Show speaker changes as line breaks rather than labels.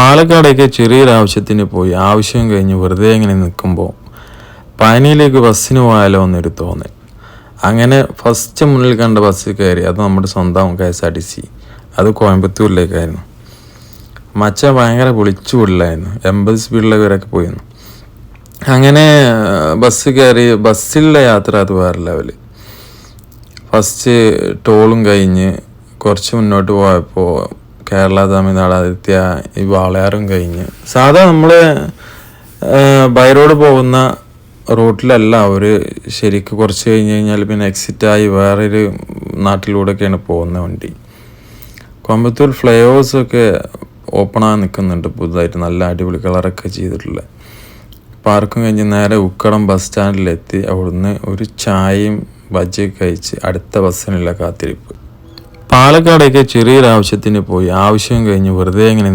പാലക്കാടേക്ക് ചെറിയൊരാവശ്യത്തിന് പോയി ആവശ്യം കഴിഞ്ഞ് വെറുതെ ഇങ്ങനെ നിൽക്കുമ്പോൾ പഴനിയിലേക്ക് ബസ്സിന് പോയാലോ എന്നൊരു തോന്നൽ. അങ്ങനെ ഫസ്റ്റ് മുന്നിൽ കണ്ട ബസ് കയറി. അത് നമ്മുടെ സ്വന്തം KSRTC. അത് കോയമ്പത്തൂരിലേക്കായിരുന്നു. മച്ച ഭയങ്കര പൊളിച്ചു വിടില്ലായിരുന്നു. 80 സ്പീഡിലൊക്കെ പോയിരുന്നു. അങ്ങനെ ബസ് കയറി. ബസ്സിലുള്ള യാത്ര അത് വേറെ ലെവല്. ഫസ്റ്റ് ടോളും കഴിഞ്ഞ് കുറച്ച് മുന്നോട്ട് പോയപ്പോൾ കേരള തമിഴ്നാട് അതിർത്തിയ ഈ വാളയാറും കഴിഞ്ഞ് സാധാ നമ്മൾ ബൈ റോഡ് പോകുന്ന റൂട്ടിലല്ല അവർ ശരിക്കും കുറച്ച് കഴിഞ്ഞ് കഴിഞ്ഞാൽ പിന്നെ എക്സിറ്റായി വേറൊരു നാട്ടിലൂടെയൊക്കെയാണ് പോകുന്ന വണ്ടി. കോയമ്പത്തൂർ ഫ്ലൈ ഓവേഴ്സൊക്കെ ഓപ്പണായി നിൽക്കുന്നുണ്ട് പുതുതായിട്ട്, നല്ല അടിപൊളി കളറൊക്കെ ചെയ്തിട്ടുള്ള. പാർക്കും കഴിഞ്ഞ് നേരെ ഉക്കടം ബസ് സ്റ്റാൻഡിലെത്തി. അവിടുന്ന് ഒരു ചായയും ബജ്ജിയൊക്കെ കഴിച്ച് അടുത്ത ബസ്സിനുള്ള കാത്തിരിപ്പ്. പാലക്കാടേക്ക് ചെറിയൊരാവശ്യത്തിന് പോയി ആവശ്യം കഴിഞ്ഞ് വെറുതെ ഇങ്ങനെ